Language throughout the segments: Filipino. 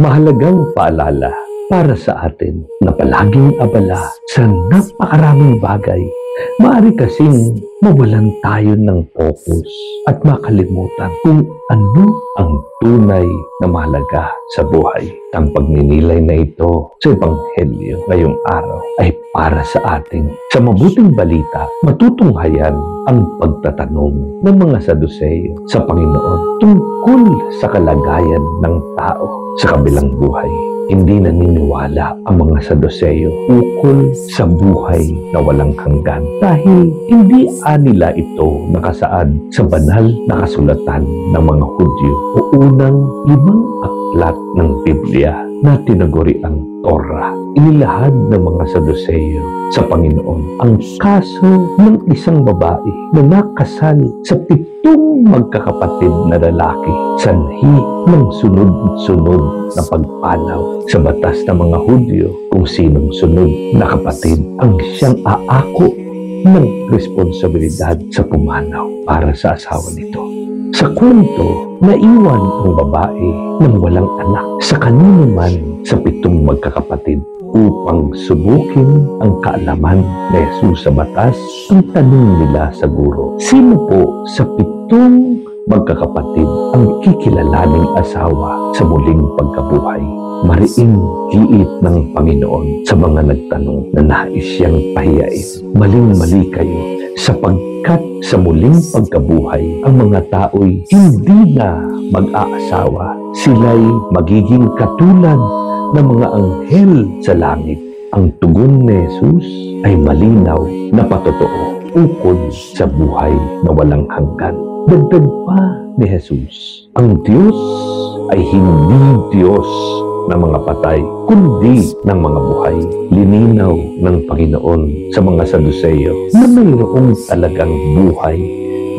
mahalagang paalala para sa atin na palaging abala sa napakaraming bagay. Maaari kasing mawalan tayo ng focus at makalimutan kung ano ang tunay na mahalaga sa buhay. Ang pagninilay na ito sa Ebanghelyo ngayong araw ay para sa atin. Sa mabuting balita, matutunghayan ang pagtatanong ng mga Saduseyo sa Panginoon tungkol sa kalagayan ng tao sa kabilang buhay. Hindi naniniwala ang mga Saduseyo ukol sa buhay na walang hanggan dahil hindi nila ito nakasaad sa banal na kasulatan ng mga Hudyo o unang 5 aklat ng Biblia na tinaguriang Torah. Inilahad ng mga Saduseyo sa Panginoon ang kaso ng isang babae na nakasal sa 7 magkakapatid na lalaki, sanhi ng sunod-sunod na pagpanaw sa batas ng mga Hudyo kung sinong sunod na kapatid ang siyang aako ng responsibilidad sa pumanaw para sa asawa nito. Sa kwento, naiwan ang babae ng walang anak sa kanino man sa 7 magkakapatid upang subukin ang kaalaman ni Jesus sa batas. Ang tanong nila sa guro, sino po sa 7 magkakapatid ang kikilalaning asawa sa muling pagkabuhay? Mariing giit ng Panginoon sa mga nagtanong na nais siyang pahiyain. Maling-mali kayo sapagkat sa muling pagkabuhay, ang mga tao'y hindi na mag-aasawa. Sila'y magiging katulad ng mga anghel sa langit. Ang tugon ni Jesus ay malinaw na patotoo ukol sa buhay na walang hanggan. Dagdag pa ni Jesus, ang Diyos ay hindi Diyos ng mga patay, kundi ng mga buhay. Lininaw ng Panginoon sa mga Saduseyo na mayroong talagang buhay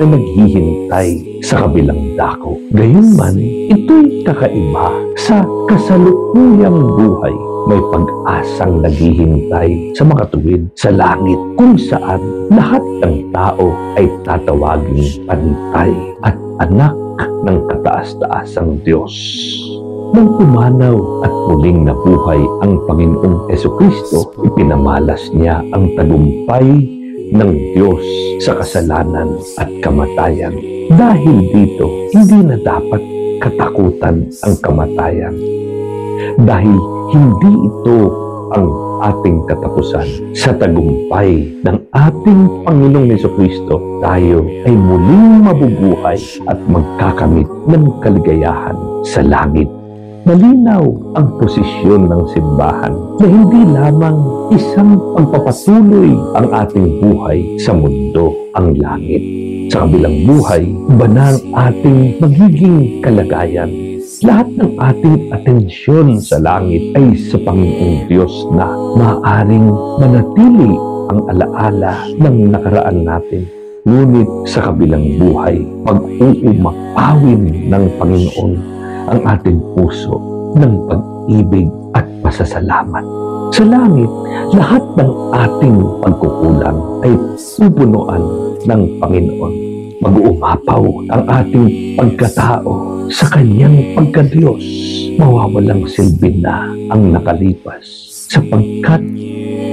na naghihintay sa kabilang dako. Gayunman, ito'y kakaiba sa kasalukuyang buhay. May pag-asang naghihintay sa mga tuwid sa langit kung saan lahat ng tao ay tatawaging pantay at anak ng kataas-taasang Diyos. Nang pumanaw at muling nabuhay ang Panginoong Jesucristo, ipinamalas niya ang tagumpay ng Diyos sa kasalanan at kamatayan. Dahil dito, hindi na dapat katakutan ang kamatayan. Dahil hindi ito ang ating katapusan. Sa tagumpay ng ating Panginoong Jesucristo, tayo ay muling mabubuhay at magkakamit ng kaligayahan sa langit. Malinaw ang posisyon ng simbahan na hindi lamang isang pagpapatuloy ang ating buhay sa mundo, ang langit. Sa kabilang buhay, iba na ang ating magiging kalagayan. Lahat ng ating atensyon sa langit ay sa Panginoong Diyos na maaaring manatili ang alaala ng nakaraan natin. Ngunit sa kabilang buhay, pag-uumapawin ng Panginoon ang ating puso ng pag-ibig at pasasalamat. Sa langit, lahat ng ating pagkukulang ay pupunuan ng Panginoon. Mag-uumapaw ang ating pagkatao sa Kanyang pagkadiyos. Mawawalang silbi na ang nakalipas sapagkat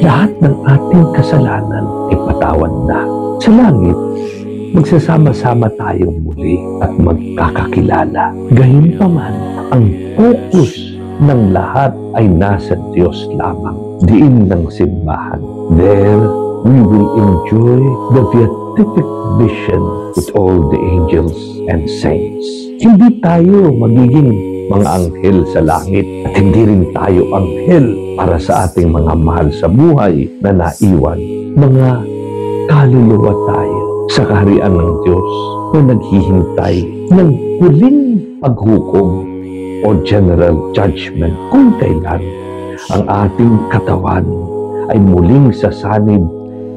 lahat ng ating kasalanan ay patawad na. Sa langit, magsasama-sama tayong muli at magkakakilala. Gayunpaman, ang focus ng lahat ay nasa Diyos lamang. Diin ng simbahan. There, we will enjoy the beatific vision with all the angels and saints. Hindi tayo magiging mga anghel sa langit at hindi rin tayo anghel para sa ating mga mahal sa buhay na naiwan. Mga kaluluwa tayo sa kaharian ng Diyos na naghihintay ng huling paghukom o general judgment kung kailan ang ating katawan ay muling sasanib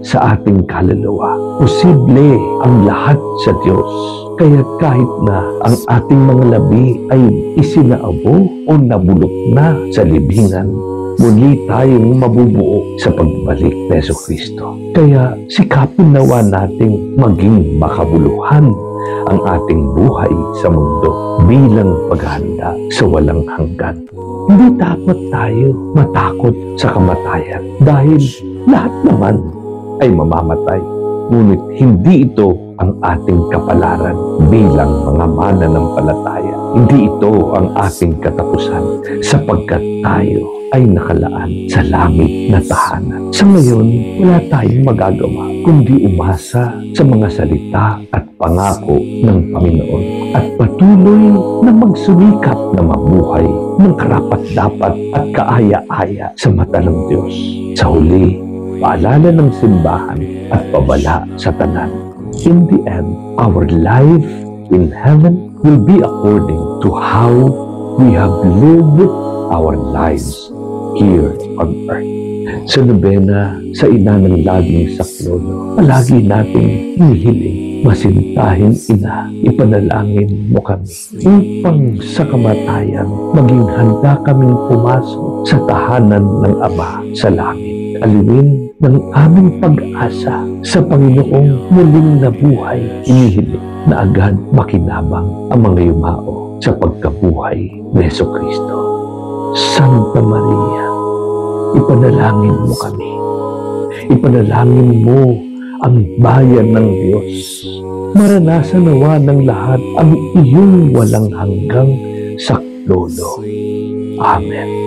sa ating kaluluwa. Posible ang lahat sa Diyos. Kaya kahit na ang ating mga labi ay isinaabo o nabulok na sa libingan, muli tayong mabubuo sa pagbalik ni Jesucristo. Kaya sikapin nawa nating maging makabuluhan ang ating buhay sa mundo bilang paghahanda sa walang hanggan. Hindi dapat tayo matakot sa kamatayan dahil lahat naman ay mamamatay. Ngunit hindi ito ang ating kapalaran bilang mga mananampalataya. Hindi ito ang ating katapusan sapagkat tayo ay nakalaan sa langit na tahanan. Sa ngayon, wala tayong magagawa kundi umasa sa mga salita at pangako ng Panginoon at patuloy na magsumikap na mabuhay ng karapat-dapat at kaaya-aya sa mata ng Diyos. Sa huli, paalala ng simbahan at pabala sa tanan. In the end, our life in heaven will be according to how we have lived our lives here on earth. Sa nobena, sa ina ng laging saklolo, palagi nating hinihiling, masintahin ina, ipanalangin mo kami upang sa kamatayan maging handa kaming pumasok sa tahanan ng Ama sa langit. Aliwin ng aming pag-asa sa Panginoong muling nabuhay, inihiling na agad makinabang ang mga yumao sa pagkabuhay ni Jesucristo. Santa Maria, ipanalangin mo kami. Ipanalangin mo ang bayan ng Diyos. Maranasan nawa ng lahat ang iyong walang hanggang saklolo. Amen.